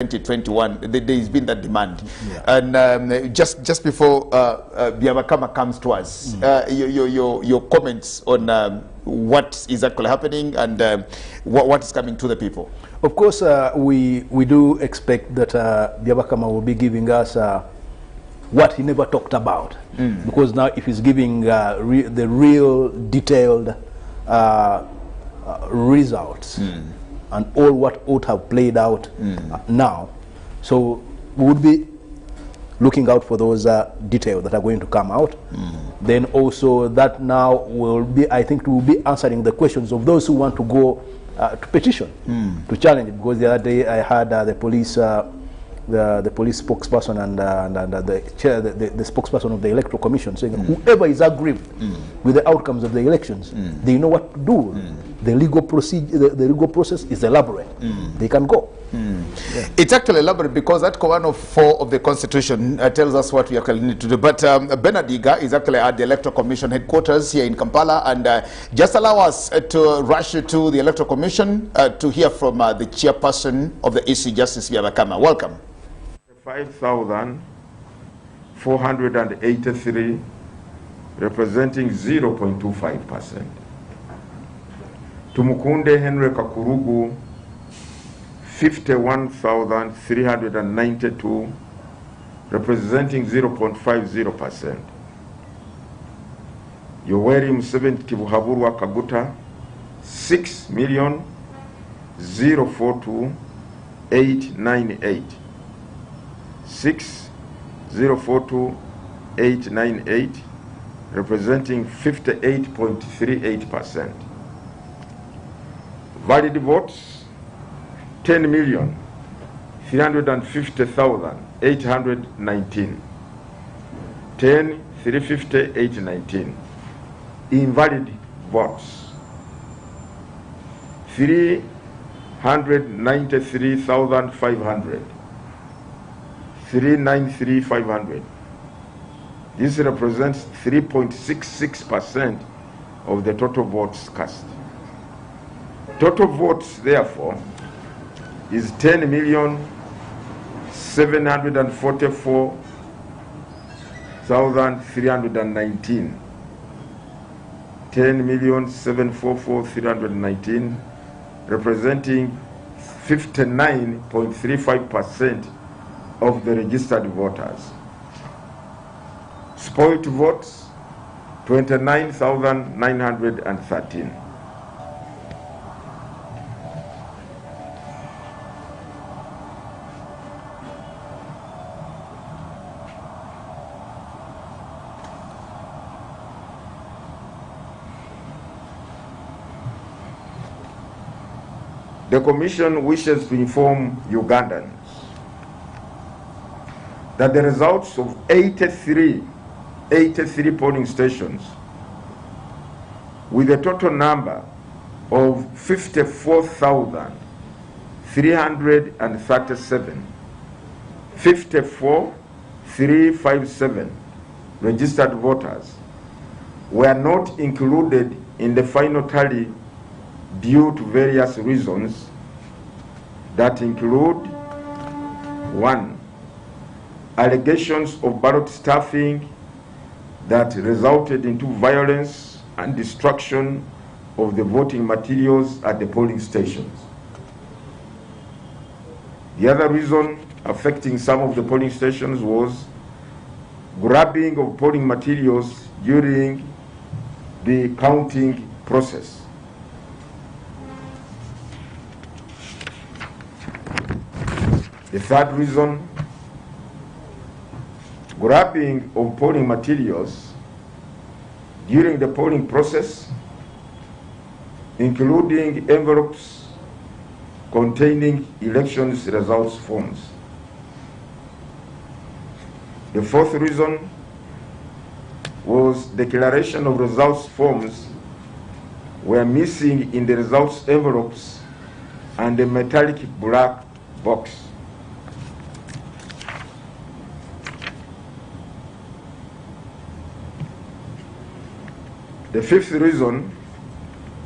2021. There's been that demand. And just before Byabakama comes to us, your comments on what is actually happening and what is coming to the people. Of course, we do expect that Byabakama will be giving us what he never talked about. Because now if he's giving the real detailed results and all what ought have played out now, so we would be looking out for those details that are going to come out. Then also that now will be, I think, will be answering the questions of those who want to go to petition, to challenge it. Because the other day I had the police spokesperson and the spokesperson of the Electoral Commission saying whoever is aggrieved with the outcomes of the elections, they know what to do. The legal process is elaborate. They can go. It's actually elaborate because Article 104 of the Constitution tells us what we actually need to do. But Bernard Iga is actually at the Electoral Commission headquarters here in Kampala, and just allow us to rush to the Electoral Commission to hear from the chairperson of the EC, Justice Byabakama. Welcome. 5,483, representing 0.25%. Tumukunde Henry Kakurugu, 51,392, representing 0.50%. Yoweri Museveni Kibuhaburwa Kaguta, 6,042,898. 6,042,898, representing 58.38%. Valid votes, 10,350,819. 10,350,819. Invalid votes, 393,500. 393,500. This represents 3.66% of the total votes cast. Total votes, therefore, is 10,744,319. 10,744,319, representing 59.35% of the registered voters. Spoiled votes, 29,913. The Commission wishes to inform Ugandans that the results of 83 polling stations with a total number of 54,337, 54,357 registered voters were not included in the final tally due to various reasons that include: 1. Allegations of ballot stuffing that resulted into violence and destruction of the voting materials at the polling stations. The other reason affecting some of the polling stations was grabbing of polling materials during the counting process. The third reason, grabbing of polling materials during the polling process, including envelopes containing elections results forms. The fourth reason was declaration of results forms were missing in the results envelopes and the metallic black box. The fifth reason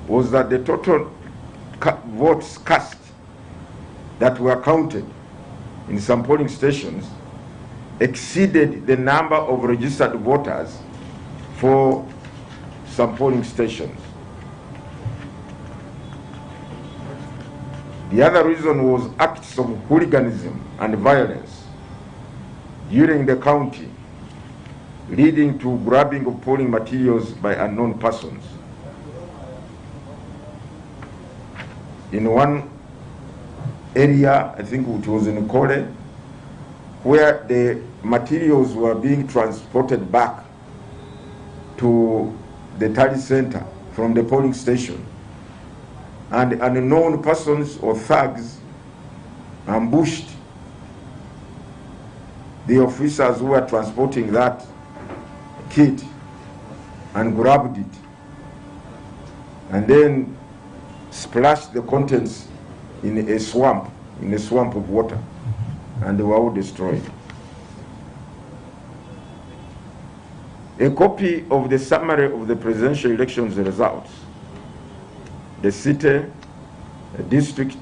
was that the total votes cast that were counted in some polling stations exceeded the number of registered voters for some polling stations. The other reason was acts of hooliganism and violence during the counting, leading to grabbing of polling materials by unknown persons. In one area, I think it was in Kole, where the materials were being transported back to the tally center from the polling station, and unknown persons or thugs ambushed the officers who were transporting that kit and grabbed it, and then splashed the contents in a swamp of water, and they were all destroyed. A copy of the summary of the presidential elections results, the city, the district,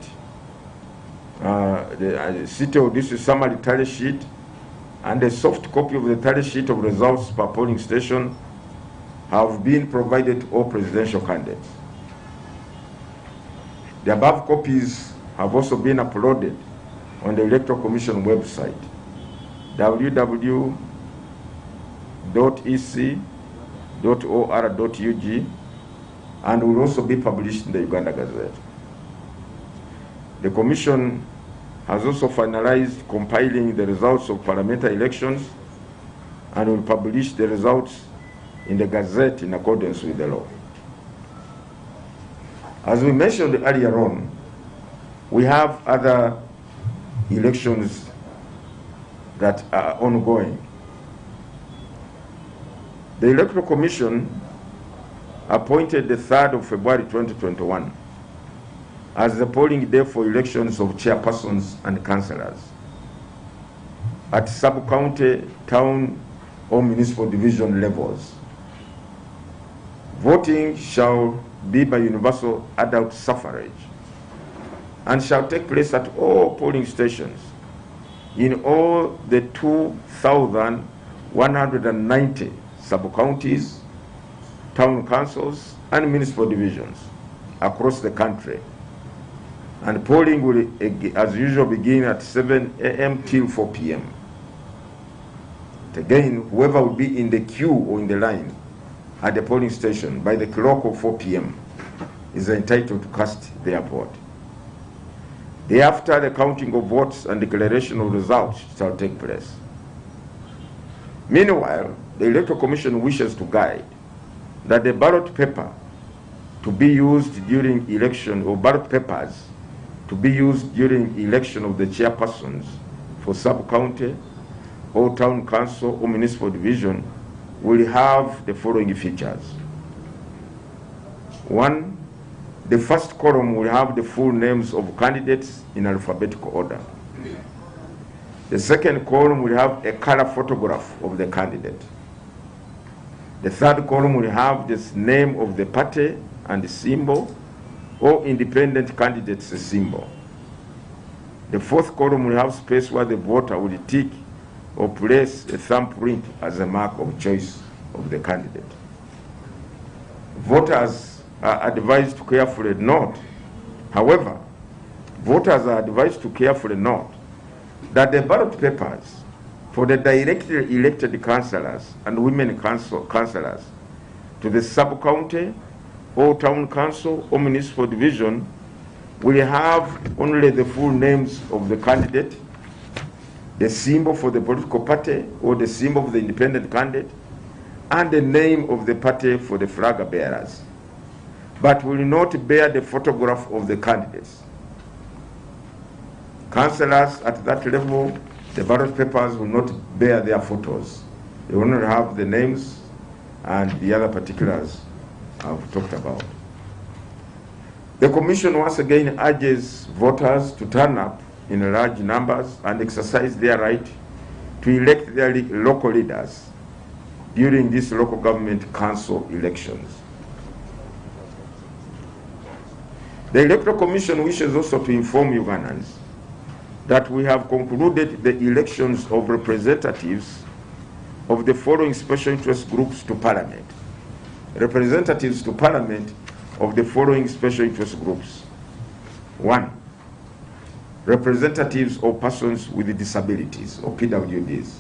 the city or district summary tally sheet, and a soft copy of the tally sheet of results per polling station have been provided to all presidential candidates. The above copies have also been uploaded on the Electoral Commission website, www.ec.or.ug, and will also be published in the Uganda Gazette. The Commission has also finalized compiling the results of parliamentary elections and will publish the results in the Gazette in accordance with the law. As we mentioned earlier on, we have other elections that are ongoing. The Electoral Commission appointed the 3rd of February 2021 as the polling day for elections of chairpersons and councillors at sub-county, town, or municipal division levels. Voting shall be by universal adult suffrage and shall take place at all polling stations in all the 2,190 sub-counties, town councils, and municipal divisions across the country. And polling will, as usual, begin at 7 a.m. till 4 p.m. Again, whoever will be in the queue or in the line at the polling station by the clock of 4 p.m. is entitled to cast their vote. Thereafter, the counting of votes and declaration of results shall take place. Meanwhile, the Electoral Commission wishes to guide that the ballot paper to be used during election, or ballot papers to be used during election of the chairpersons for sub-county or town council or municipal division will have the following features. 1, the first column will have the full names of candidates in alphabetical order. The second column will have a color photograph of the candidate. The third column will have the name of the party and the symbol, or independent candidate's symbol. The fourth column will have space where the voter will tick or place a thumbprint as a mark of choice of the candidate. Voters are advised to carefully note, however, voters are advised to carefully note that the ballot papers for the directly elected councillors and women councillors to the sub-county or town council or municipal division will have only the full names of the candidate, the symbol for the political party or the symbol of the independent candidate, and the name of the party for the flag bearers, but will not bear the photograph of the candidates. Councillors at that level, the ballot papers will not bear their photos. They will not have the names and the other particulars I've talked about. The Commission once again urges voters to turn up in large numbers and exercise their right to elect their local leaders during these local government council elections. The Electoral Commission wishes also to inform Ugandans that we have concluded the elections of representatives of the following special interest groups to Parliament. Representatives to Parliament of the following special interest groups. 1. Representatives of persons with disabilities, or PWDs.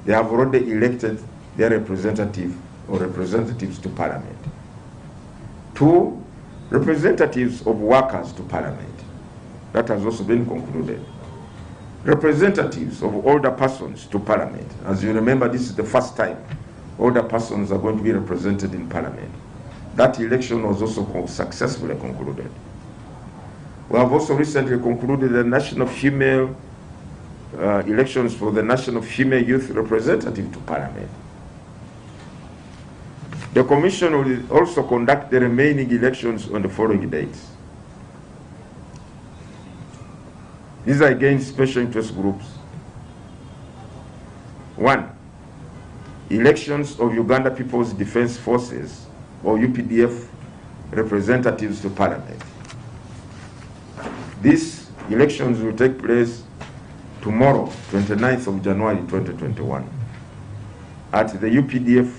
They have already elected their representative or representatives to Parliament. 2. Representatives of workers to Parliament. That has also been concluded. Representatives of older persons to Parliament. As you remember, this is the first time older persons are going to be represented in Parliament. That election was also successfully concluded. We have also recently concluded the national female elections for the national female youth representative to Parliament. The Commission will also conduct the remaining elections on the following dates. These are again special interest groups. 1. Elections of Uganda People's Defense Forces, or UPDF, representatives to Parliament. These elections will take place tomorrow, 29th of January 2021, at the UPDF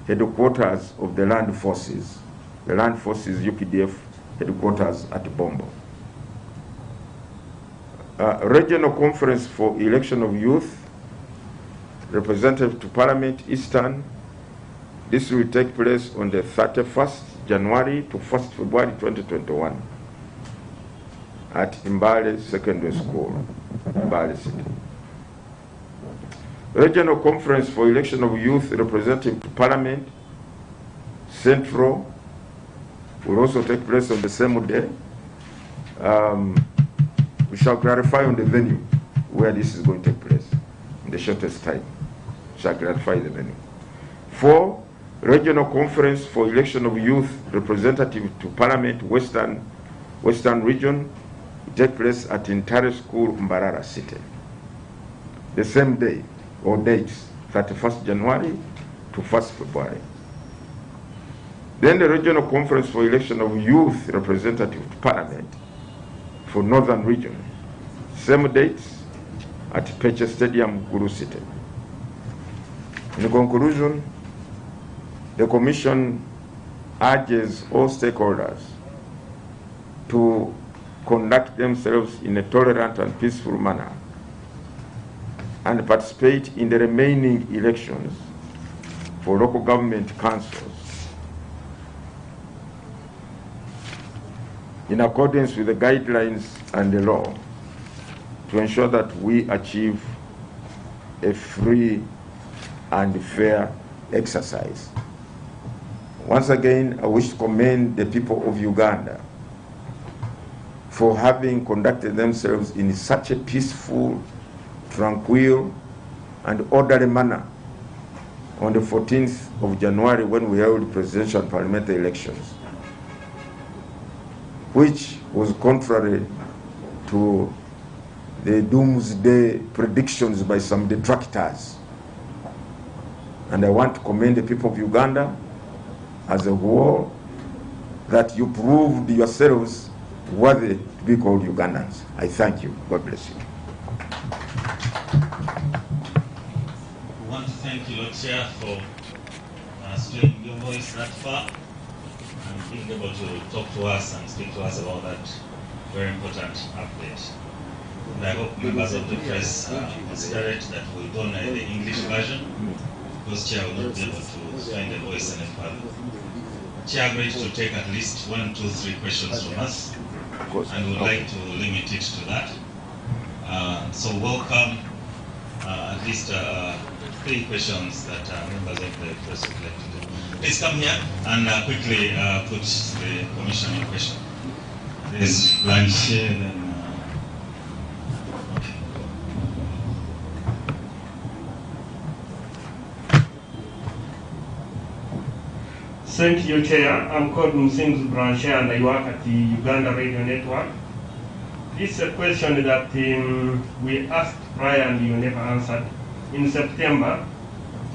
headquarters of the Land Forces, UPDF headquarters at Bombo. Regional Conference for Election of Youth, representative to Parliament, Eastern. This will take place on the 31st January to 1st February 2021 at Mbale Secondary School, Mbale City. Regional Conference for Election of Youth, representative to Parliament, Central, will also take place on the same day. We shall clarify on the venue where this is going to take place in the shortest time. We shall clarify the venue. 4. Regional Conference for Election of Youth, representative to Parliament, Western Region, will take place at Intare School, Mbarara City. The same day or dates, 31st January to 1st February. Then the Regional Conference for Election of Youth, representative to Parliament for Northern Region. Same dates at Peche Stadium, Guru City. In conclusion, the Commission urges all stakeholders to conduct themselves in a tolerant and peaceful manner and participate in the remaining elections for local government councils in accordance with the guidelines and the law to ensure that we achieve a free and fair exercise. Once again, I wish to commend the people of Uganda for having conducted themselves in such a peaceful, tranquil, and orderly manner on the 14th of January when we held presidential and parliamentary elections, which was contrary to the doomsday predictions by some detractors. And I want to commend the people of Uganda as a whole that you proved yourselves worthy to be called Ugandans. I thank you. God bless you. We want to thank you, Lord Chair, for straining your voice that far and being able to talk to us and speak to us about that very important update. And I hope members of the press consider it that we don't have the English version, because Chair will not be able to find a voice any further. Chair agreed to take at least 1, 2, 3 questions from us, and would like to limit it to that. So welcome at least 3 questions that members of the press would like to do. Please come here and quickly put the commission in question. There's Blanche, then Thank you, Chair. I'm called Musinzu Branche and I work at the Uganda Radio Network. This is a question that we asked prior and you never answered. In September,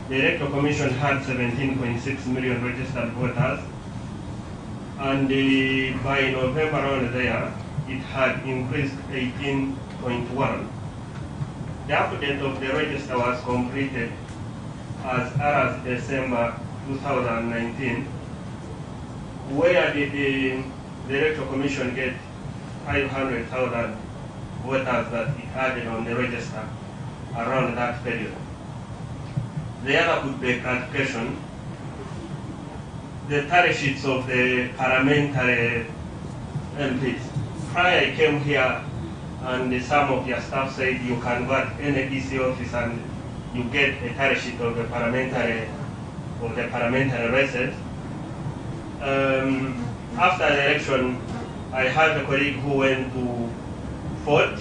the Electoral Commission had 17.6 million registered voters, and by November on there, it had increased 18.5 1.1, the update of the register was completed as early as December 2019. Where did the Electoral Commission get 500,000 voters that it added on the register around that period? The other could be clarification. The tally sheets of the parliamentary MPs. Prior I came here and some of your staff said you can go at any DC office and you get a tally sheet of the parliamentary races. After the election, I had a colleague who went to Fort,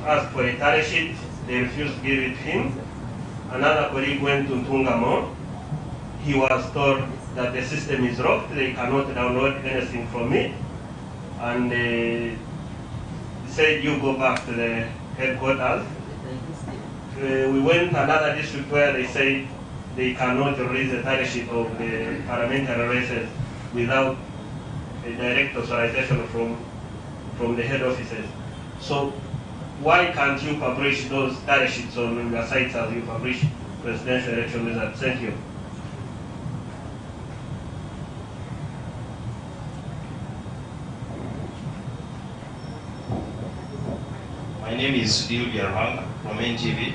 asked for a tally sheet, they refused to give it to him. Another colleague went to Tungamo. He was told that the system is locked, they cannot download anything from it. And he said, you go back to the headquarters. We went to another district where they said they cannot release the tally sheet of the parliamentary races without a direct authorization from the head offices. So why can't you publish those tally sheets on your sites as you publish presidential election results? Thank you. My name is Sudhir Biarwanga from NTV.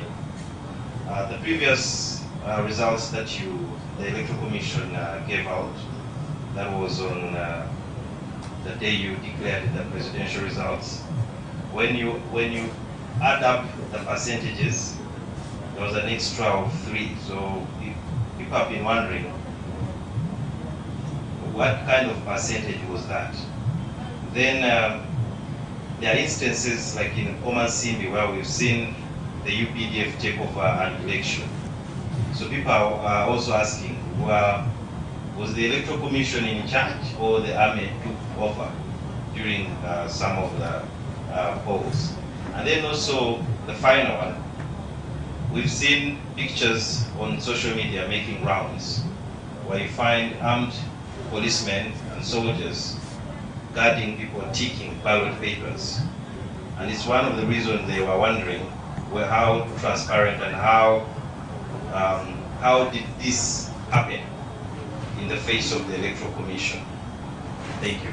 The previous results that the Electoral Commission gave out, that was on the day you declared the presidential results. When you add up the percentages, there was an extra of 3. So people have been wondering, what kind of percentage was that? Then there are instances like in Omansimbi where we've seen the UPDF take over an election. So people are also asking, was the Electoral Commission in charge or the army took over during some of the polls? And then also the final one, we've seen pictures on social media making rounds where you find armed policemen and soldiers guarding people ticking ballot papers. And it's one of the reasons they were wondering how transparent and how did this happen in the face of the Electoral Commission. Thank you.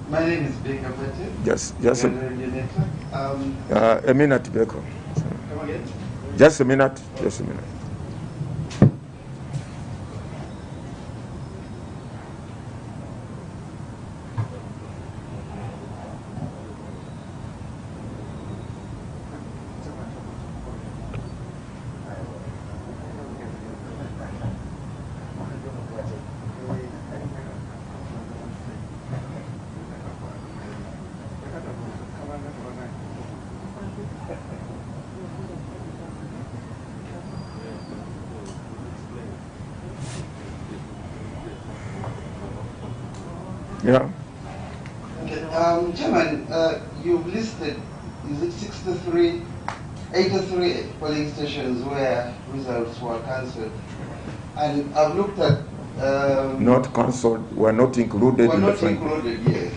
My name is Baker Pate. Just a minute, Beko. Come again? Just a minute. Yeah. Okay. Chairman, you've listed, is it 83 polling stations where results were cancelled? And I've looked at... not cancelled, were not included. Were not included, yes.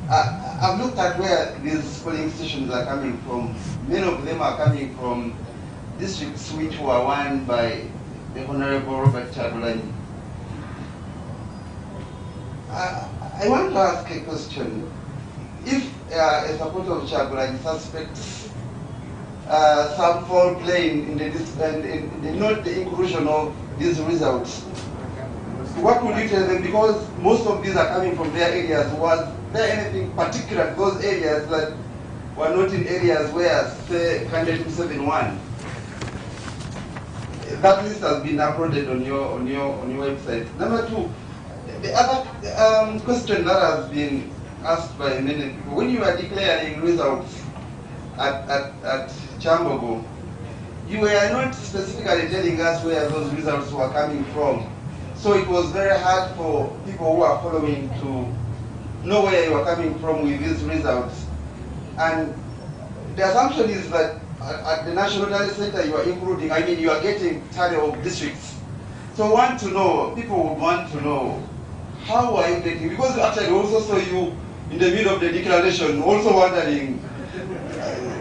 I've looked at where these polling stations are coming from. Many of them are coming from districts which were won by the Honorable Robert Chagulanyi. I want to ask a question. If a supporter of Chagulanyi suspects some foul play in the not the inclusion of these results, what would you tell them? Because most of these are coming from their areas. Was there anything particular in those areas that were not in areas where, say, candidate 271? That list has been uploaded on your website. Number two, the other question that has been asked by many people: when you are declaring results at Chambogo, you were not specifically telling us where those results were coming from. So it was very hard for people who are following to know where you are coming from with these results. And the assumption is that at the National Tally Center you are including, I mean you are getting tally of districts. So I want to know, people would want to know, how are you getting, because actually also saw you in the middle of the declaration also wondering,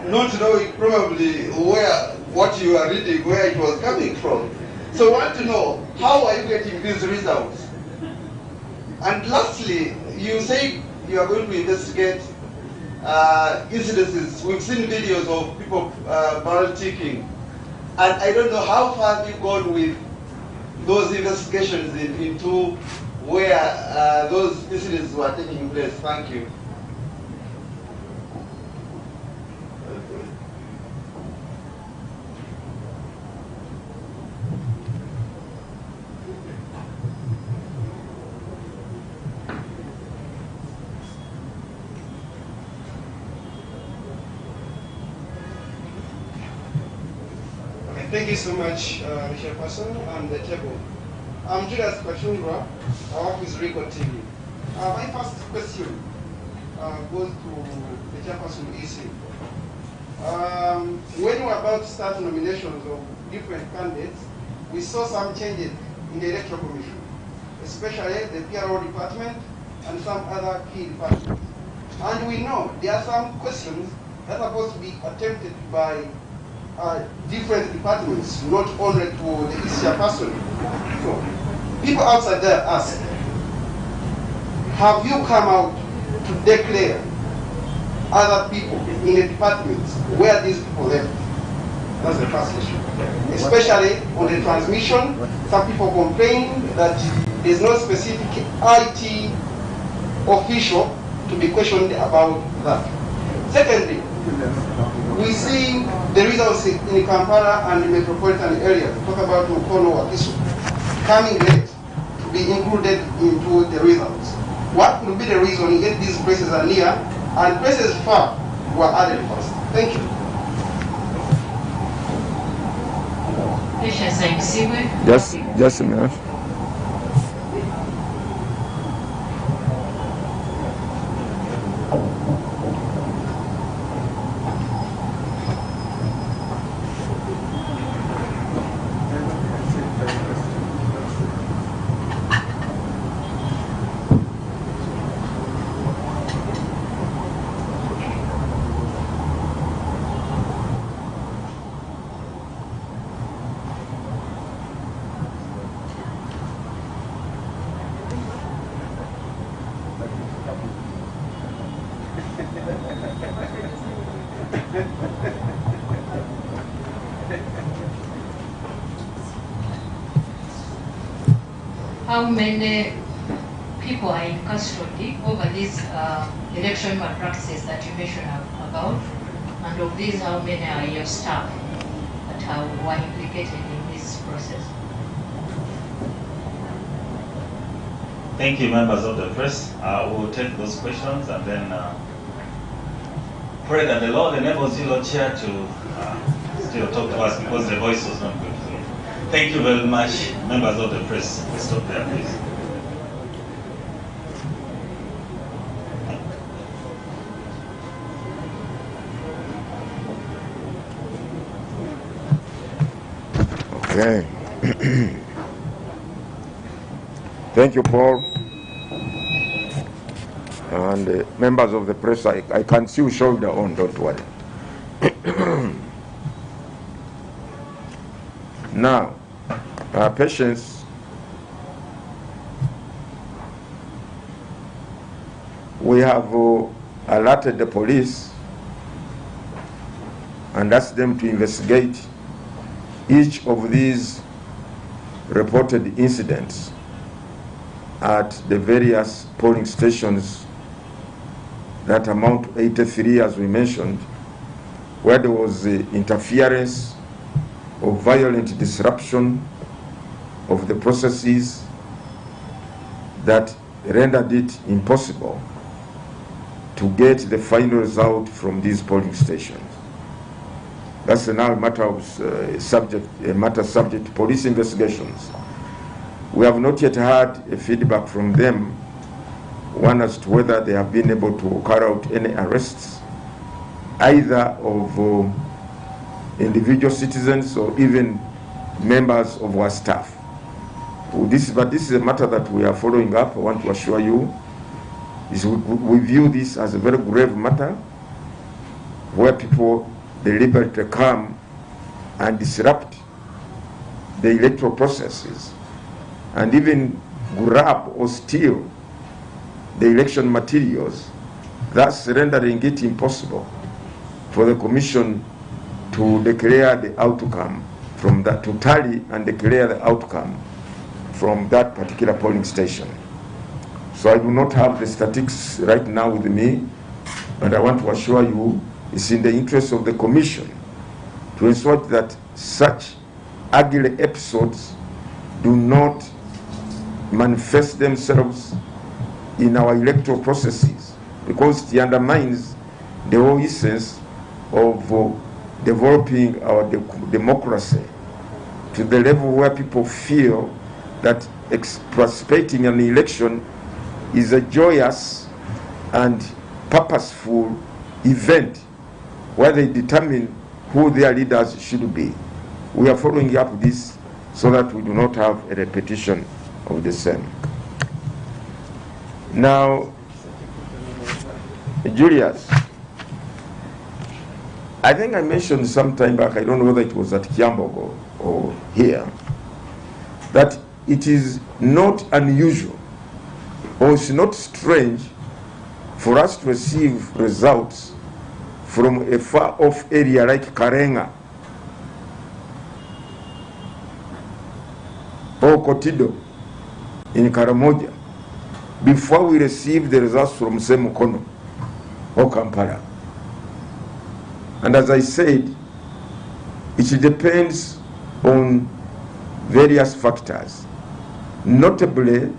not knowing probably what you are reading, where it was coming from. So I want to know, how are you getting these results? And lastly, you say you are going to investigate incidences. We've seen videos of people ballot ticking. And I don't know how far have you gone with those investigations into where those incidents were taking place. Thank you. Thank you so much, Chairperson and the table. I'm Julius Kachungwa. I work with Record TV. My first question goes to the Chairperson EC. When we were about to start nominations of different candidates, we saw some changes in the Electoral Commission, especially the PRO department and some other key departments. And we know there are some questions that are supposed to be attempted by different departments, not only to the EC person. So, people outside there ask, have you come out to declare other people in the departments where these people left? That's the first issue. Especially on the transmission, some people complain that there's no specific IT official to be questioned about that. Secondly, we see the results in Kampala and the metropolitan area, talk about Mukono Wakiso, coming late to be included into the results. What would be the reason yet these places are near and places far were added first? Thank you. Just a minute. How many people are in custody over these election malpractices that you mentioned about? And of these, how many are your staff that were implicated in this process? Thank you, members of the press. We will take those questions and then pray that the Lord enables you, Lord Chair, to still talk to us because the voice was not good. Thank you very much, members of the press. Stop there, please. Okay. Thank you, Paul. And members of the press, I can see you shoulder on, don't worry. Now, patience. We have alerted the police and asked them to investigate each of these reported incidents at the various polling stations that amount to 83, as we mentioned, where there was interference of violent disruption of the processes that rendered it impossible to get the final result from these polling stations. That's now a matter of subject to police investigations. We have not yet had a feedback from them, one as to whether they have been able to carry out any arrests either of individual citizens or even members of our staff. But this is a matter that we are following up. I want to assure you, we view this as a very grave matter where people deliberately come and disrupt the electoral processes and even grab or steal the election materials, thus rendering it impossible for the Commission to declare the outcome from that, to tally and declare the outcome from that particular polling station. So I do not have the statistics right now with me, but I want to assure you it's in the interest of the Commission to ensure that such ugly episodes do not manifest themselves in our electoral processes, because it undermines the whole essence of developing our democracy to the level where people feel that participating in an election is a joyous and purposeful event where they determine who their leaders should be. We are following up this so that we do not have a repetition of the same. Now, Julius, I think I mentioned some time back, I don't know whether it was at Kiambogo or here, that it is not unusual or it's not strange for us to receive results from a far-off area like Karenga or Kotido in Karamoja before we receive the results from Semukono or Kampala. And as I said, it depends on various factors, notably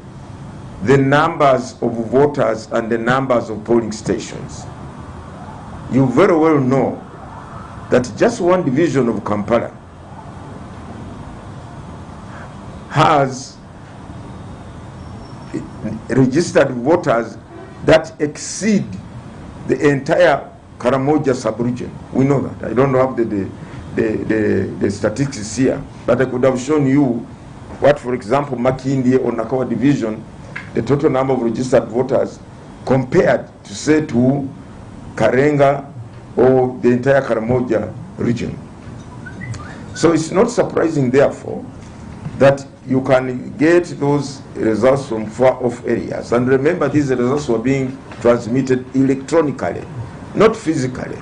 the numbers of voters and the numbers of polling stations. You very well know that just one division of Kampala has registered voters that exceed the entire Karamoja sub-region. We know that. I don't have the statistics here, but I could have shown you what, for example, Makindye or Nakawa division, the total number of registered voters compared to, say, to Karenga or the entire Karamoja region. So it's not surprising, therefore, that you can get those results from far-off areas. And remember, these results were being transmitted electronically, not physically.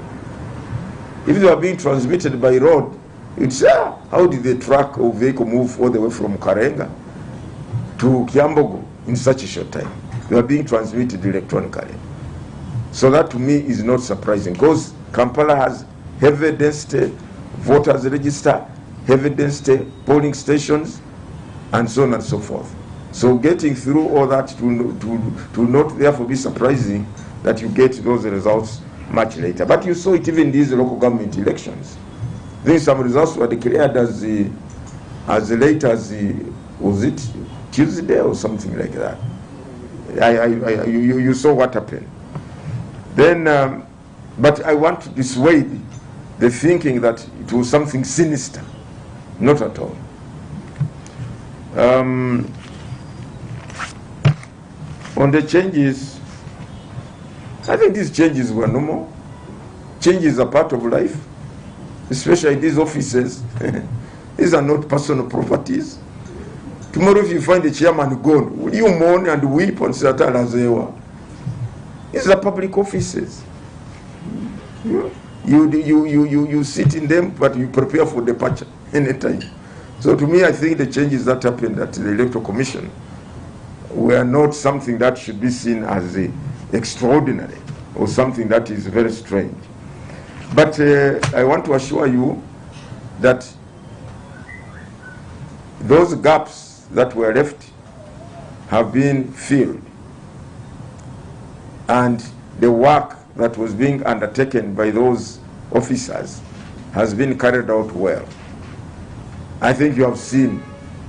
If they were being transmitted by road, you'd say, how did the truck or vehicle move all the way from Karenga to Kiambogo in such a short time? They were being transmitted electronically. So that to me is not surprising, because Kampala has heavy density voters register, heavy density polling stations, and so on and so forth. So getting through all that to not therefore be surprising that you get those results much later. But you saw it even in these local government elections. Then some results were declared as late as was it Tuesday or something like that. You saw what happened. Then, but I want to dissuade the thinking that it was something sinister. Not at all. On the changes, I think these changes were normal. Changes are part of life, especially these offices. These are not personal properties. Tomorrow, if you find the chairman gone, will you mourn and weep and say, these are public offices. You sit in them, but you prepare for departure anytime. So to me, I think the changes that happened at the Electoral Commission were not something that should be seen as extraordinary or something that is very strange. But I want to assure you that those gaps that were left have been filled, and the work that was being undertaken by those officers has been carried out well. I think you have seen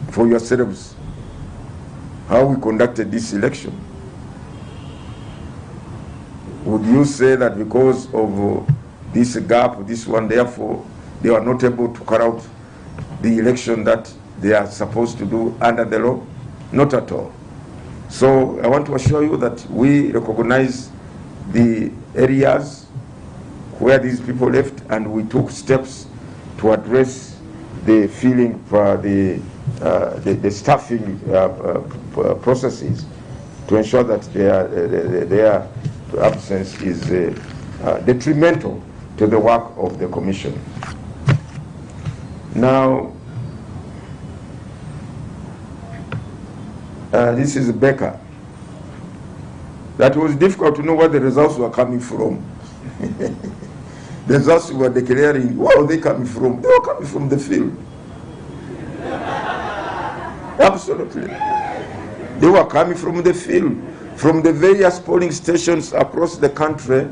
for yourselves how we conducted this election. Would you say that because of this gap, this one. Therefore, they were not able to carry out the election that they are supposed to do under the law. Not at all. So I want to assure you that we recognize the areas where these people left, and we took steps to address the feeling for the staffing processes to ensure that their absence is detrimental to the work of the commission. Now, this is Becker. That was difficult to know where the results were coming from. The results were declaring, where are they coming from? They were coming from the field. Absolutely. They were coming from the field, from the various polling stations across the country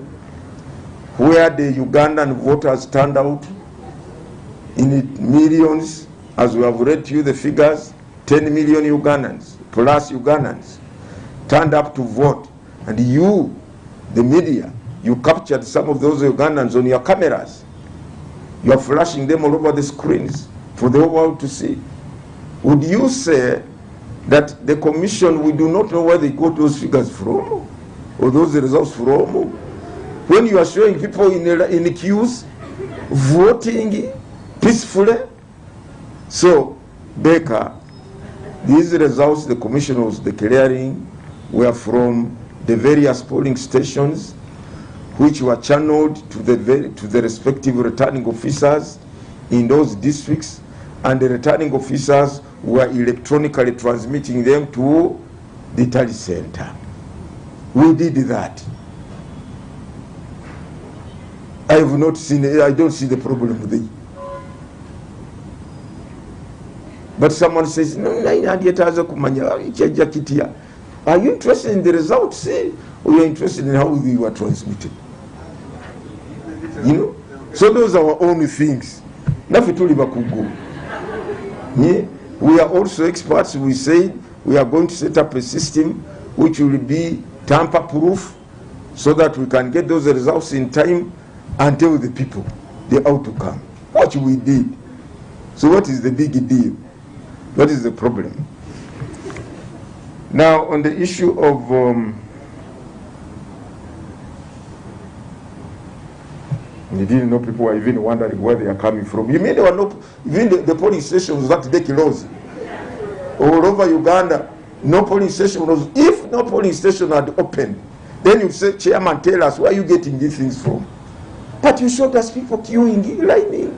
where the Ugandan voters turned out in millions, as we have read to you the figures, 10 million Ugandans, plus Ugandans, turned up to vote. And you, the media, you captured some of those Ugandans on your cameras. You are flashing them all over the screens for the whole world to see. Would you say that the commission, we do not know where they got those figures from, or those results from? When you are showing people in the queues, voting peacefully? So, Baker, these results the commission was declaring were from the various polling stations, which were channeled to the respective returning officers in those districts, and the returning officers were electronically transmitting them to the tally center. We did that. I have not seen it. I don't see the problem with it. But someone says, no, are you interested in the results, or you are interested in how they were transmitted? You know? So those are our only things. We are also experts. We say we are going to set up a system which will be tamper-proof so that we can get those results in time and tell the people the outcome. What we did. So what is the big deal? What is the problem? Now, on the issue of you didn't know, people were even wondering where they are coming from. You mean there were no, even the polling stations that they closed all over Uganda? No polling station was. If no polling station had opened, then you say, Chairman, tell us where are you getting these things from? But you showed us people queuing, lining,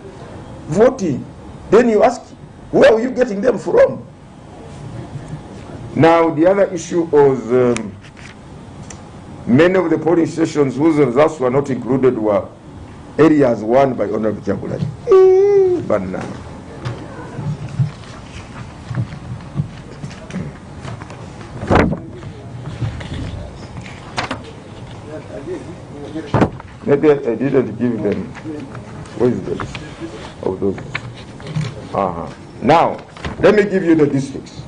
voting. Then you ask, where are you getting them from? Now, the other issue was many of the polling stations whose results were not included were areas won by Honorable Chairperson. But now, maybe I didn't give them. What is the list of those? Now, let me give you the districts.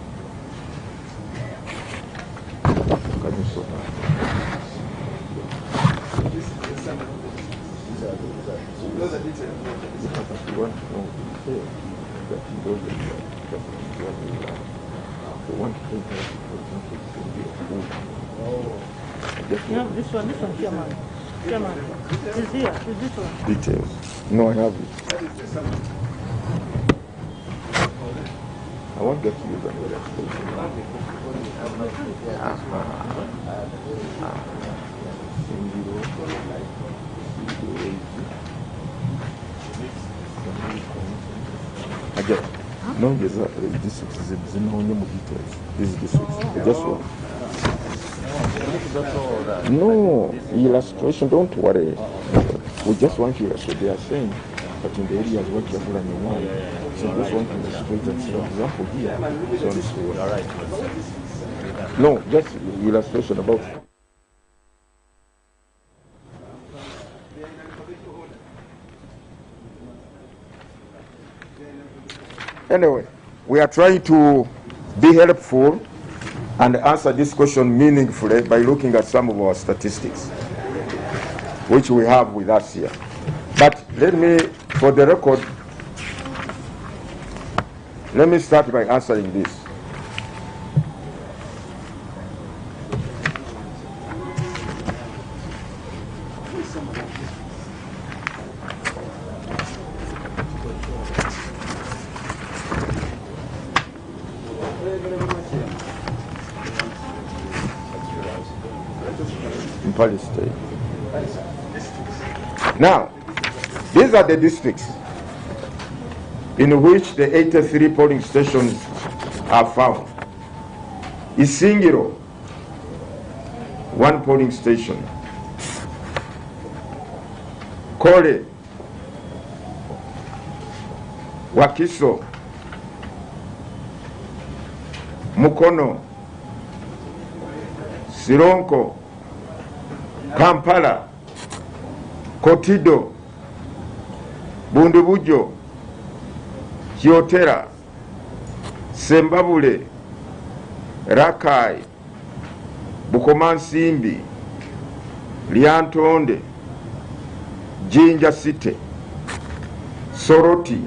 No, this one, Chairman. Chairman, it's here, it's this one. Details. No, I have it. I won't get to use another explanation. I get it. No, this is no details. This is just one. No, illustration, don't worry. We just want you, so they are saying, but in the areas where you are running on, so just want to illustrate that, for example, here, so on school. All right. No, just illustration about. Anyway, we are trying to be helpful and answer this question meaningfully by looking at some of our statistics, which we have with us here. But let me, for the record, let me start by answering this. State. Now, these are the districts in which the 83 polling stations are found. Isingiro, 1 polling station. Kole, Wakiso, Mukono, Sironko, Kampala, Kotido, Bundubujo, Kyotera, Sembabule, Rakai, Bukomansimbi, Lyantonde, Jinja City, Soroti,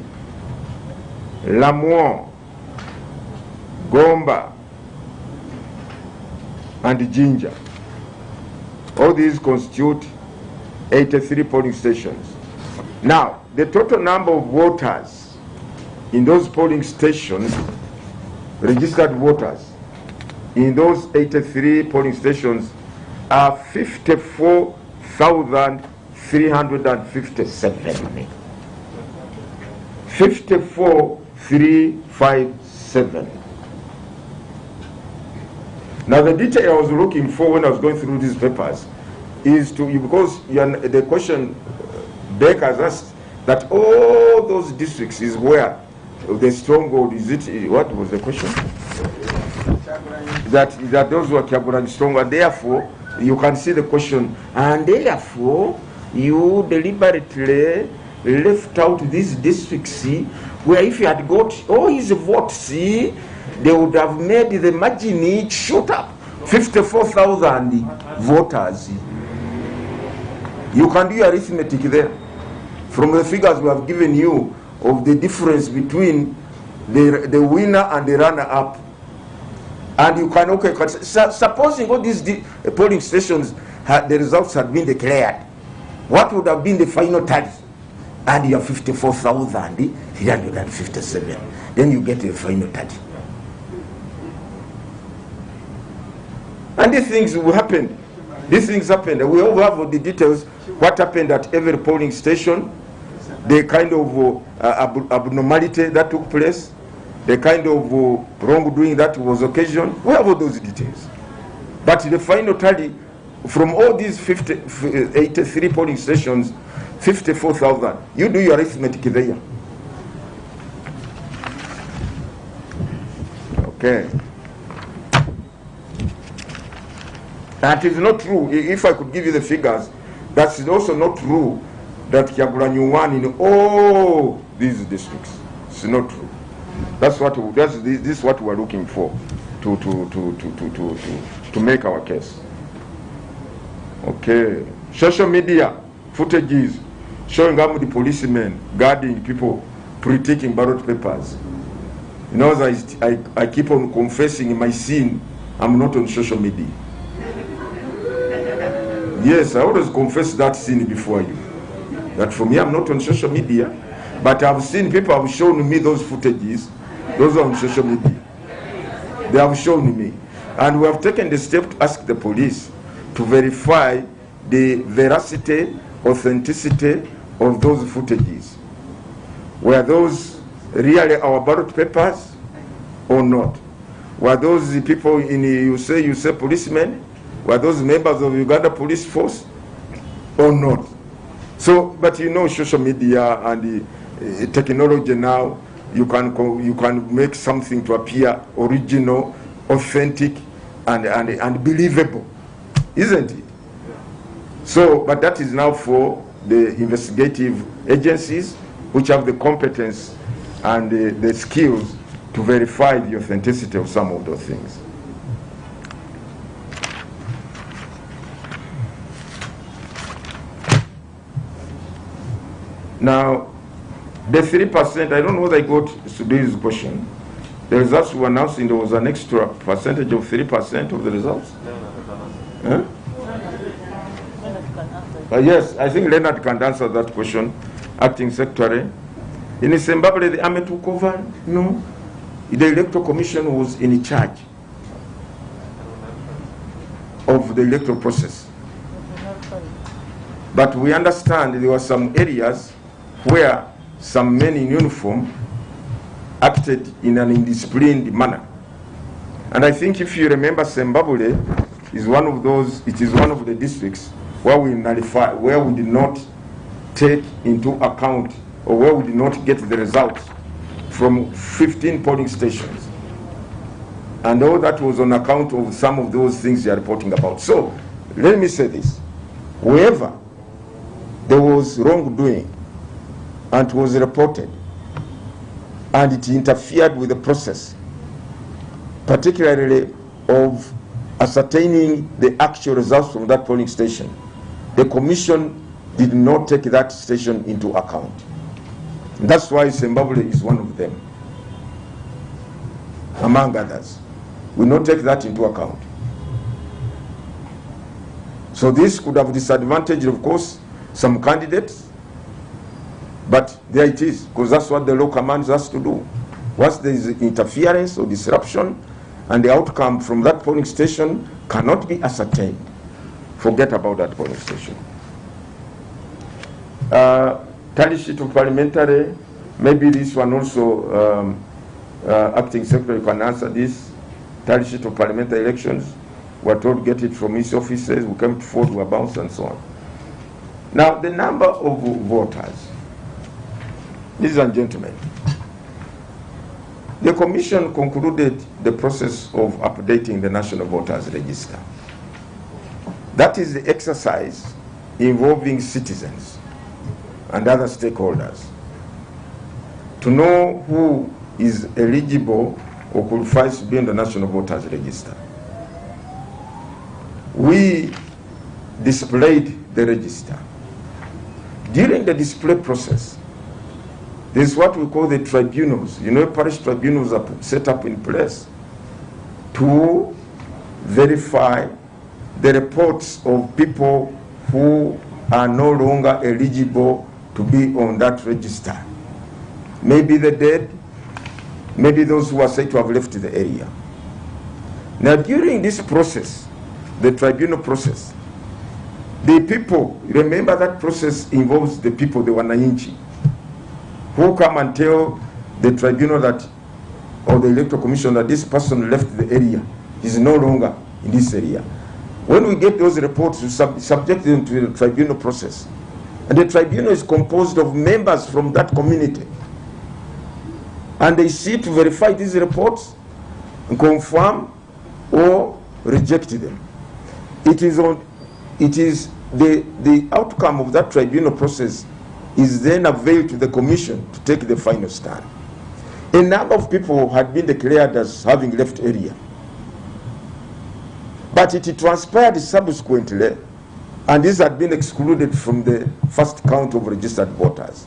Lamuon, Gomba, and Jinja. All these constitute 83 polling stations. Now, the total number of voters in those polling stations, registered voters, in those 83 polling stations are 54,357. 54,357. Now the detail I was looking for when I was going through these papers is to, because the question Beck has asked, that all those districts is where the stronghold is. It, what was the question? That those were Kyagulanyi strong, and therefore you can see the question, and therefore you deliberately left out these districts, where if you had got all his votes, they would have made the margin shoot up 54,000 voters. You can do your arithmetic there from the figures we have given you of the difference between the winner and the runner-up. And you can, okay, supposing all these polling stations, the results had been declared, what would have been the final tally? Add your 54,357. Then you get a final tally. And these things will happen. These things happened. We all have the details, what happened at every polling station, the kind of abnormality that took place, the kind of wrongdoing that was occasioned. We have all those details. But the final tally, from all these 83 polling stations, 54,000. You do your arithmetic there. Okay. That is not true. If I could give you the figures, that's also not true that Kyagulanyi won in all these districts. It's not true. This is what we're looking for to make our case. Okay. Social media footages showing how the policemen guarding people pre-taking ballot papers. You know, I keep on confessing in my sin, I'm not on social media. Yes, I always confess that sin before you. That for me, I'm not on social media, but I've seen people have shown me those footages. Those are on social media. They have shown me. And we have taken the step to ask the police to verify the veracity, authenticity of those footages. Were those really our ballot papers or not? Were those the people in, you say policemen? Were those members of Uganda police force or not? So, but you know, social media and the technology now, you can make something to appear original, authentic, and believable, isn't it? So, but that is now for the investigative agencies which have the competence and the skills to verify the authenticity of some of those things. Now, the 3%, I don't know whether I got Sudhir's question. The results were announced and there was an extra percentage of 3% of the results. Huh? Yes, I think Leonard can answer that question, acting secretary. In Zimbabwe, the army took over? No. The Electoral Commission was in charge of the electoral process. But we understand there were some areas where some men in uniform acted in an indisciplined manner. And I think if you remember, Zimbabwe is one of those, it is one of the districts where we nullify, where we did not take into account or where we did not get the results from 15 polling stations. And all that was on account of some of those things you are reporting about. So, let me say this. Wherever there was wrongdoing and it was reported and it interfered with the process, particularly of ascertaining the actual results from that polling station, the Commission did not take that station into account. That's why Zimbabwe is one of them, among others. We not take that into account. So this could have disadvantaged, of course, some candidates, but there it is, because that's what the law commands us to do. Once there is interference or disruption, and the outcome from that polling station cannot be ascertained, forget about that polling station. Tally sheet of parliamentary, maybe this one also, acting secretary can answer this. Tally sheet of parliamentary elections, we're told to get it from his offices, we came forward, we bounced and so on. Now, the number of voters, ladies and gentlemen, the Commission concluded the process of updating the National Voters Register. That is the exercise involving citizens and other stakeholders to know who is eligible or qualifies to be in the National Voters Register. We displayed the register. During the display process, there's what we call the tribunals. You know, parish tribunals are set up in place to verify the reports of people who are no longer eligible to be on that register. Maybe the dead, maybe those who are said to have left the area. Now, during this process, the tribunal process, the people, remember that process involves the people, the wananchi, who come and tell the tribunal that, or the electoral commission, that this person left the area, is no longer in this area. When we get those reports, we subject them to the tribunal process. And the tribunal is composed of members from that community. And they see to verify these reports, and confirm or reject them. It is the outcome of that tribunal process is then availed to the Commission to take the final stand. A number of people had been declared as having left area. But it transpired subsequently, and this had been excluded from the first count of registered voters.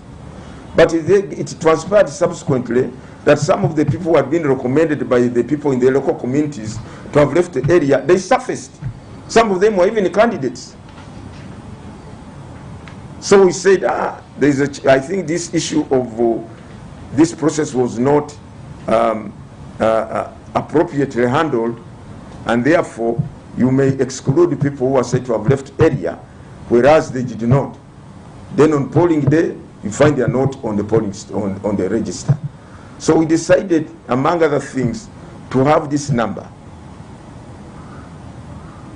But it transpired subsequently that some of the people who had been recommended by the people in the local communities to have left the area, they surfaced. Some of them were even candidates. So we said, I think this issue of this process was not appropriately handled, and therefore you may exclude the people who are said to have left area, whereas they did not. Then on polling day, you find they are not on the polling on the register. So we decided, among other things, to have this number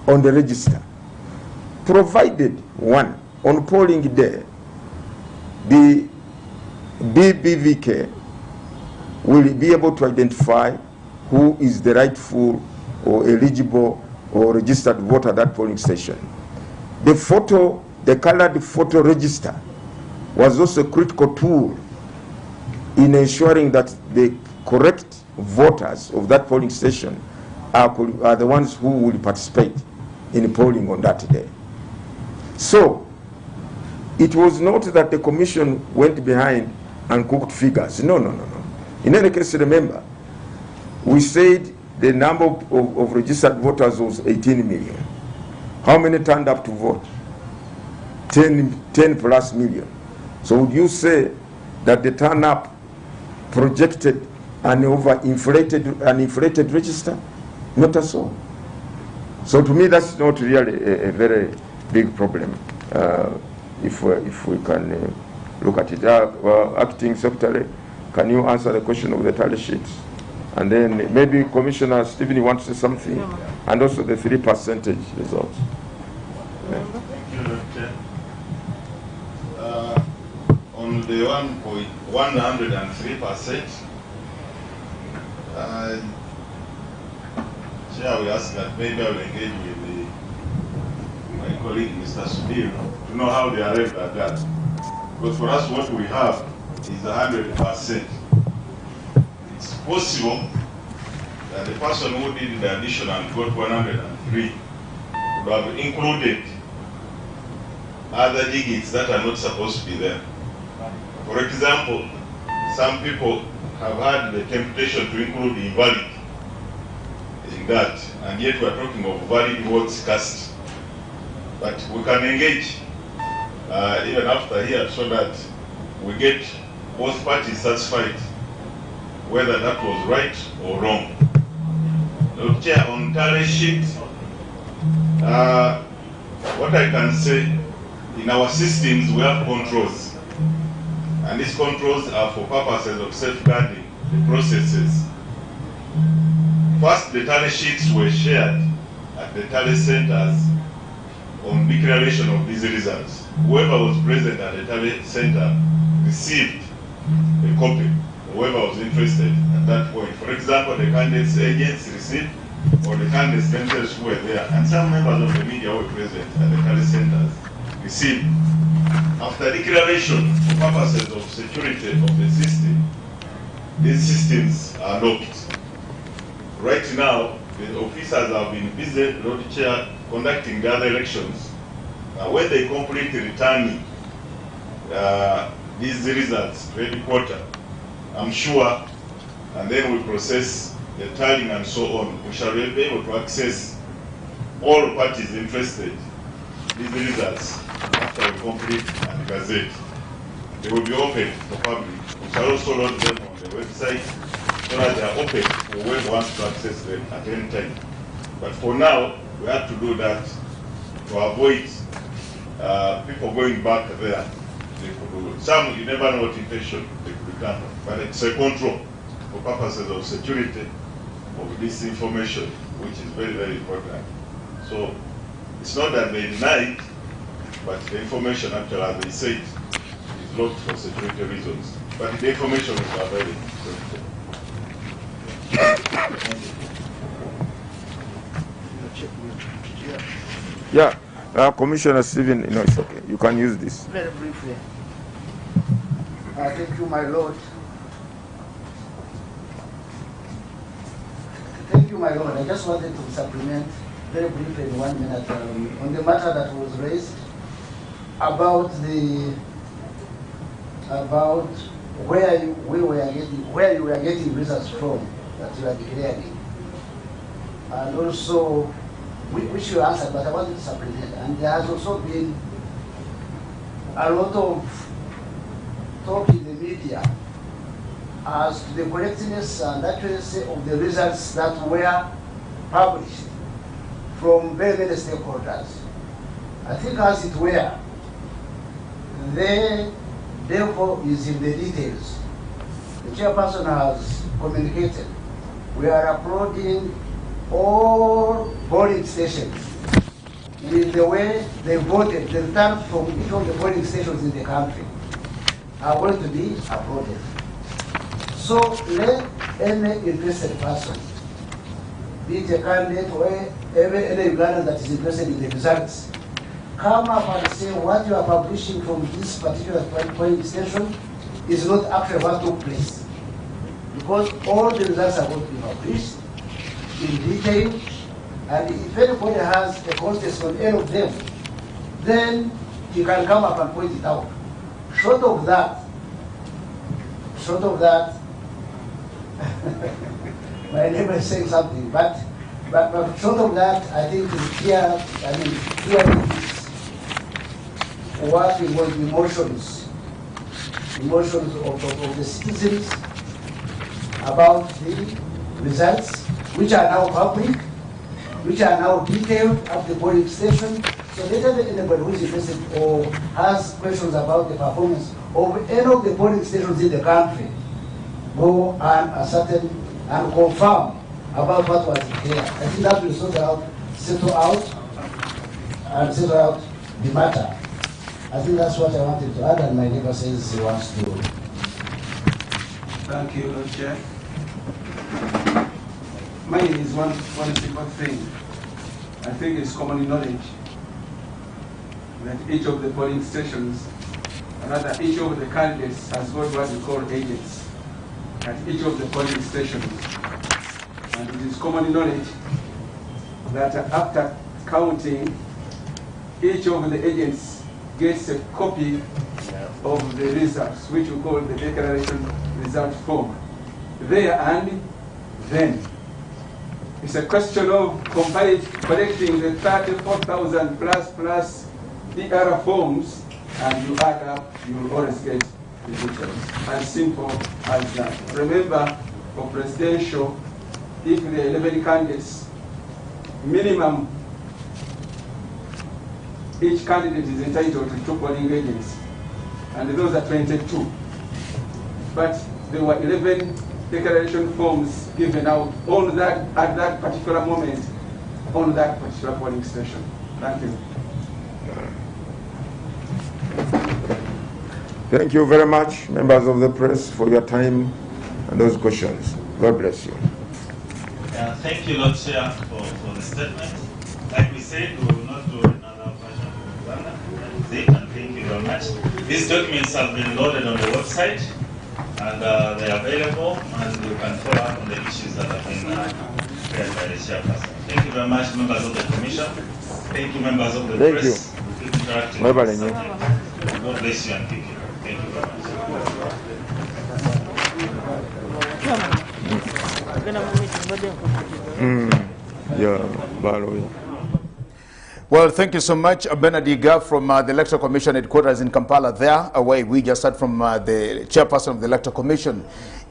on the register, provided one, on polling day, the BBVK will be able to identify who is the rightful or eligible or registered voter at that polling station. The photo, the colored photo register was also a critical tool in ensuring that the correct voters of that polling station are the ones who will participate in polling on that day. So, It was not that the commission went behind and cooked figures. No, no, no, no. In any case, remember, we said the number of registered voters was 18 million. How many turned up to vote? 10 plus million. So would you say that the turn up projected an inflated register? Not at all. So to me, that's not really a very big problem. If we can look at it. Acting Secretary, can you answer the question of the tally sheets? And then maybe Commissioner Stephen, you want to say something? And also the 3% results. Thank you, Chair. On the 103%, Chair, we ask that maybe I will engage with my colleague, Mr. Sudhir, to know how they arrived at that. Because for us, what we have is 100%. It's possible that the person who did the addition and got 103 would have included other digits that are not supposed to be there. For example, some people have had the temptation to include the invalid in that, and yet we are talking of valid votes cast. But we can engage even after here so that we get both parties satisfied whether that was right or wrong. Now, Chair, on tally sheet, what I can say, in our systems we have controls, and these controls are for purposes of safeguarding the processes. First, the tally sheets were shared at the tally centers on declaration of these results. Whoever was present at the tally center received a copy, whoever was interested at that point. For example, the candidates' agents received, or the candidates themselves who were there, and some members of the media were present at the tally centers received. After declaration, for purposes of security of the system, these systems are locked. Right now, the officers have been busy, Lord Chair, conducting the other elections. When they complete returning these results to headquarters, I'm sure, and then we process the tallying and so on, we shall be able to access all parties interested these results after we complete and gazette. They will be open for public. We shall also load them on the website so that they are open for whoever wants to access them at any time. But for now, we have to do that to avoid people going back there. They could do some, you never know what intention they could be done, but it's a control for purposes of security of this information, which is very, very important. So it's not that they deny it, but the information actually, as they said, is locked for security reasons. But the information is available. Yeah, Commissioner Stephen, no, it's okay. You can use this. Very briefly. Thank you, my Lord. Thank you, my Lord. I just wanted to supplement very briefly in 1 minute on the matter that was raised about where you were getting results from that you are declaring, and also which you answered, but I wanted to supplement. And there has also been a lot of talk in the media as to the correctness and accuracy of the results that were published from very many stakeholders. I think as it were, the devil is in the details. The chairperson has communicated. We are uploading all polling stations with the way they voted. The results from each of the polling stations in the country are going to be uploaded. So let any interested person, be it a candidate or any Ugandan that is interested in the results, come up and say what you are publishing from this particular polling station is not actually what took place. Because all the results are going to be published in detail, and if anybody has a contest on any of them, then he can come up and point it out. Short of that, my neighbor is saying something, but short of that, I think here, hearing this, working with emotions of the citizens about the results, which are now public, which are now detailed at the polling station. So later anybody who is interested or has questions about the performance of any of the polling stations in the country, go and ascertain and confirm about what was there. I think that will settle out the matter. I think that's what I wanted to add, and my neighbor says he wants to. Thank you, Lord Chair. Mine is one simple thing. I think it's common knowledge that each of the polling stations, rather each of the candidates has got what we call agents at each of the polling stations. And it is common knowledge that after counting, each of the agents gets a copy of the results, which we call the declaration result form. There and then. It's a question of collecting the 34,000 plus DR forms, and you add up, you will always get the details. As simple as that. Remember, for presidential, if the 11 candidates, minimum, each candidate is entitled to 2 polling agents, and those are 22. But there were 11 declaration forms given out on that at that particular moment on that particular polling station. Thank you. Thank you very much, members of the press, for your time and those questions. God bless you. Thank you, Lord Chair, for the statement. Like we said, we will not do another version of Uganda. That is it, and thank you very much. These documents have been loaded on the website, and they are available, and you can follow up on the issues that have been prepared by the chairperson. Thank you very much, members of the commission. Thank you, members of the press. We'll keep interacting. God bless you and keep you. Thank you very much. Well, thank you so much, Benadiga, from the Electoral Commission headquarters in Kampala there, away we just heard from the chairperson of the Electoral Commission,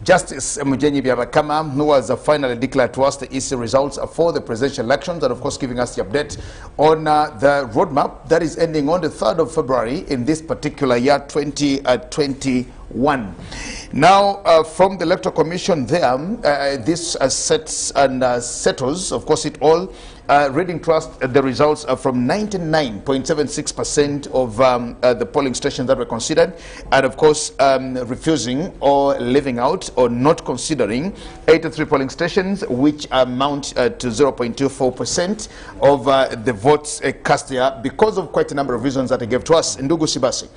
Justice Mujenyi Byabakama, who was finally declared to us the EC results for the presidential elections, and of course giving us the update on the roadmap that is ending on the 3rd of February in this particular year, 2021. Now, from the Electoral Commission there, this sets and settles, of course, it all. Reading Trust, the results are from 99.76% of the polling stations that were considered, and of course refusing or leaving out or not considering 83 polling stations, which amount to 0.24% of the votes cast here, because of quite a number of reasons that they gave to us. Ndugu Sibasi,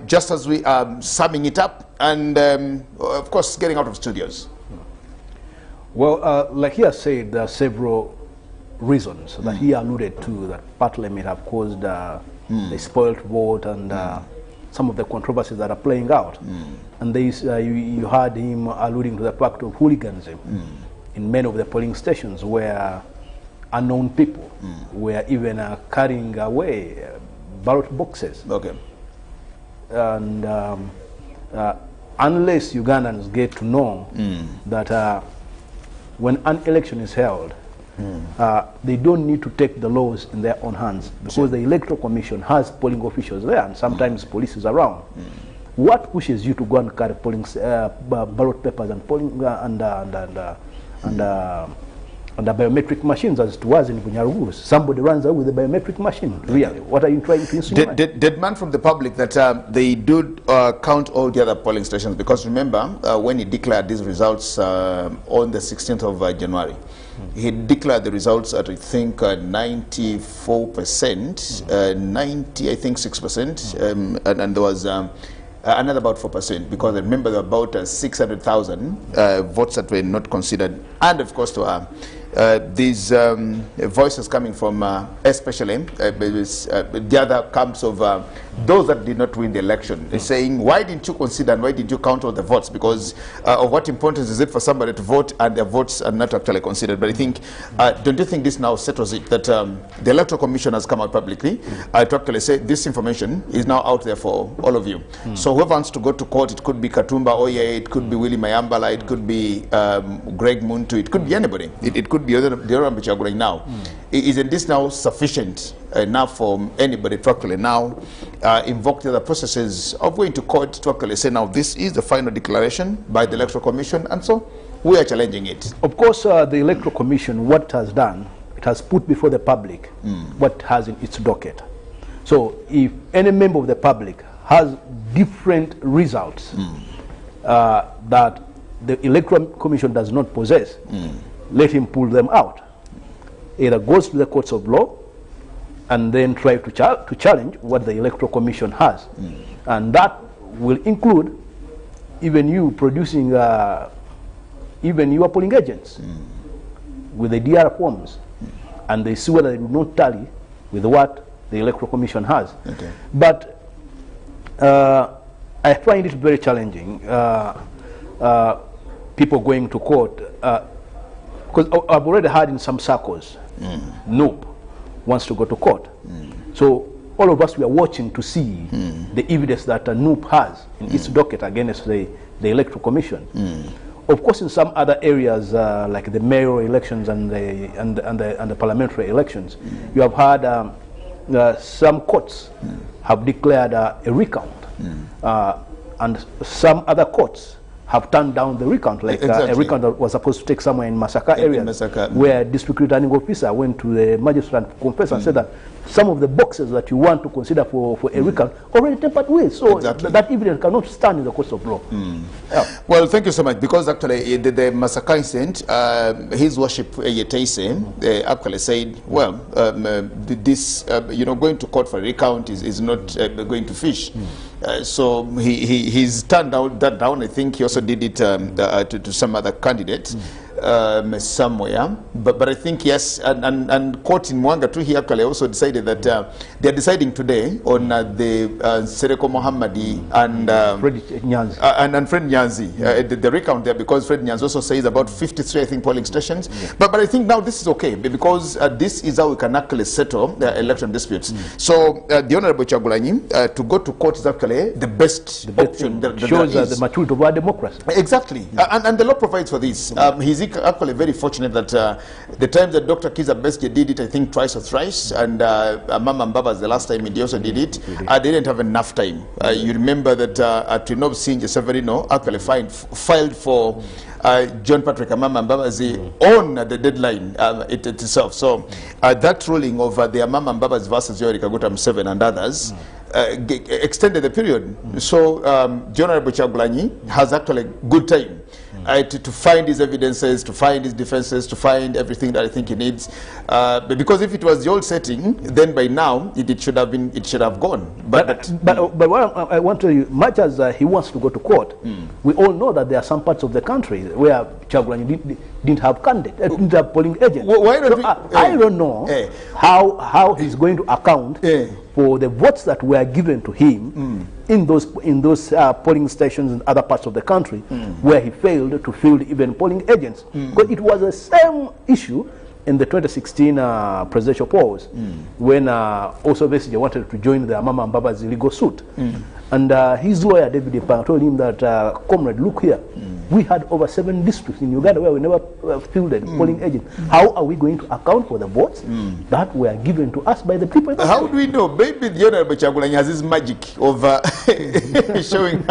just as we are summing it up and of course getting out of studios. Well, like he has said, there are several reasons that he alluded to that partly may have caused the spoiled vote and some of the controversies that are playing out. And these, you heard him alluding to the fact of hooliganism in many of the polling stations where unknown people were even carrying away ballot boxes. Okay. And unless Ugandans get to know that when an election is held, they don't need to take the laws in their own hands, because the Electoral Commission has polling officials there, and sometimes police is around. What pushes you to go and carry polling ballot papers and polling and the biometric machines, as it was in Bunyaruru? Somebody runs out with a biometric machine. Really, what are you trying to insinuate? Demand from the public that they do count all the other polling stations, because remember when he declared these results on the 16th of January. He declared the results at, I think, 94%, 90, I think 6%, and there was another about 4%, because I remember there were about 600,000 votes that were not considered, and of course there were these voices coming from especially the other camps of those that did not win the election, saying, why didn't you consider and why did you count all the votes? Because of what importance is it for somebody to vote and their votes are not actually considered? But I think, don't you think this now settles it, that the Electoral Commission has come out publicly to actually say this information is now out there for all of you. So whoever wants to go to court, it could be Katumba Oye, it could be Willie Mayambala, it could be Greg Muntu, it could be anybody. It could be the other Bichagurang now. Isn't this now sufficient enough for anybody to actually now invoke the other processes of going to court to actually say, now this is the final declaration by the Electoral Commission, and so we are challenging it? Of course, the Electoral Commission, what it has done, it has put before the public what it has in its docket. So if any member of the public has different results that the Electoral Commission does not possess, let him pull them out. Either goes to the courts of law and then try to challenge what the Electoral Commission has. And that will include even you producing even your polling agents with the DR forms, and they see whether they do not tally with what the Electoral Commission has. But I find it very challenging, people going to court, because I've already heard in some circles, Nope wants to go to court. So all of us, we are watching to see the evidence that Noop has in its docket against the Electoral Commission. Of course, in some other areas, like the mayoral elections and the parliamentary elections, you have had some courts have declared a recount, and some other courts have turned down the recount, like a recount that was supposed to take somewhere in Masaka area, where district returning officer went to the magistrate and confessed and said that some of the boxes that you want to consider for a recount already tampered with. So that evidence cannot stand in the courts of law. Well, thank you so much, because actually the Masaka incident, His Worship Yetaise actually said, well, this, going to court for a recount is not going to fish. So he's turned that down. I think he also did it to some other candidates somewhere. But I think, yes, and court in Mwanga too, he actually also decided that they're deciding today on the Sereko Mohammadi and Fred Nyanzi, the recount there, because Fred Nyanzi also says about 53, I think, polling stations. But I think now this is okay, because this is how we can actually settle the election disputes. So the Honorable Chagulanyi, to go to court is actually the best option. That shows the maturity of our democracy. Exactly. And the law provides for this. He's actually very fortunate that the time that Dr. Kiza Besje did it, I think twice or thrice, and Mama Mbaba's the last time he also did it, they didn't have enough time. You remember that Twinob Sinje Severino actually filed for John Patrick Amama Mbabazi on the deadline itself. So that ruling of the Amama Mbabazi versus Yoweri Kaguta Museveni and others extended the period. So John Chagulanyi has actually good time to find his evidences, to find his defenses, to find everything that I think he needs. Because if it was the old setting, then by now it should have gone. But what I want to tell you, much as he wants to go to court, we all know that there are some parts of the country where Chagulanyi didn't have candidates, didn't have polling agents. Why don't I don't know how he's going to account for the votes that were given to him in those polling stations in other parts of the country where he failed to field even polling agents. Because it was the same issue in the 2016 presidential polls when also Besigye wanted to join the Amama Mbabazi legal suit. And his lawyer, David Ipang, told him that, comrade, look here, we had over 7 districts in Uganda where we never fielded polling agents. How are we going to account for the votes that were given to us by the people? How do we know? Maybe the Honorable Chagulanyi has this magic of showing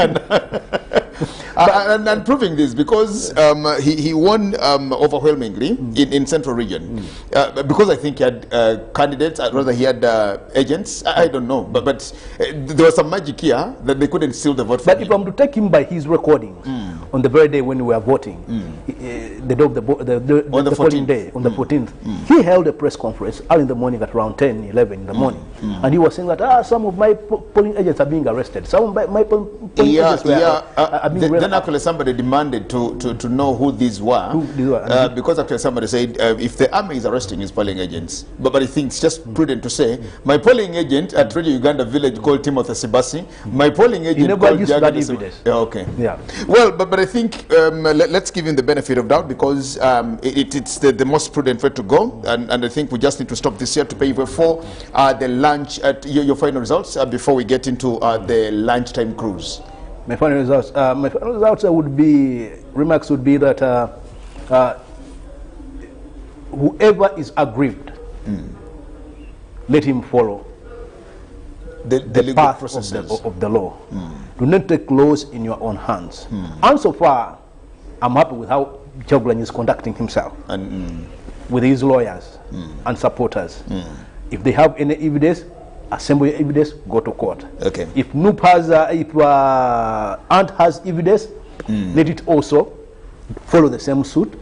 and proving this, because he won overwhelmingly in Central Region. Because I think he had candidates, rather he had agents. I don't know, but there was some magic here that they couldn't seal the vote for him. But if I'm to take him by his recordings on the very day when we were voting, the day of the polling day, on the 14th, he held a press conference early in the morning at around 10, 11 in the morning. And he was saying that some of my polling agents are being arrested. Some of my polling agents are being Then actually somebody demanded to know who these were. Because actually somebody said, if the army is arresting his polling agents, but I think it's just prudent to say, my polling agent at Radio Uganda village called Timothy Sibasi, my polling agent called Jaga evidence. Okay. Yeah. Well, but I think let's give him the benefit of doubt, because it's the most prudent way to go, and I think we just need to stop this here to pay for the lunch at your final results before we get into the lunchtime cruise. My final results would be, remarks would be that whoever is aggrieved, let him follow the legal path of the law. Do not take laws in your own hands. And so far, I'm happy with how Kyagulanyi is conducting himself, and with his lawyers and supporters. If they have any evidence, assemble your evidence, go to court. Okay. If Noop has, Ant has evidence, let it also follow the same suit,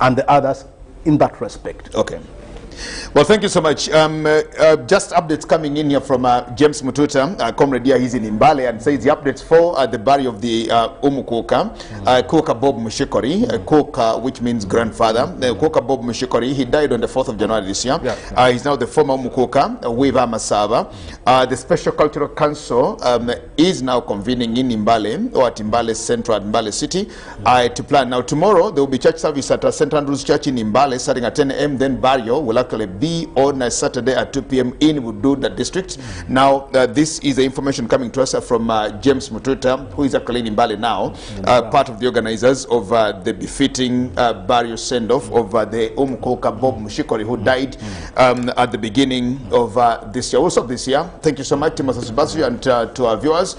and the others in that respect. Okay. Well, thank you so much. Just updates coming in here from James Mututa, comrade here, he's in Imbale, and says the updates for the burial of the Umukoka, Koka Bob Mushikori, Koka, which means grandfather. Koka Bob Mushikori, he died on the 4th of January this year. He's now the former Umukoka, Weva Masaba. The Special Cultural Council is now convening in Imbale, or at Imbale Central, at Imbale City, to plan. Now, tomorrow, there will be church service at St. Andrew's Church in Imbale, starting at 10 a.m., then burial will actually be on a Saturday at 2 p.m. in Wududa district. Now, this is the information coming to us from James Mututa, who is actually in Imbale now, part of the organizers of the befitting burial send-off of the Umukoka Bob Mushikori, who died at the beginning of this year. Also this year. Thank you so much, Timothy Sibasi, and to our viewers.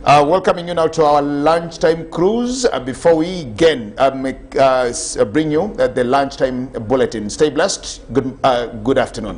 Welcoming you now to our lunchtime cruise. Before we again bring you the lunchtime bulletin. Stay blessed. Good afternoon.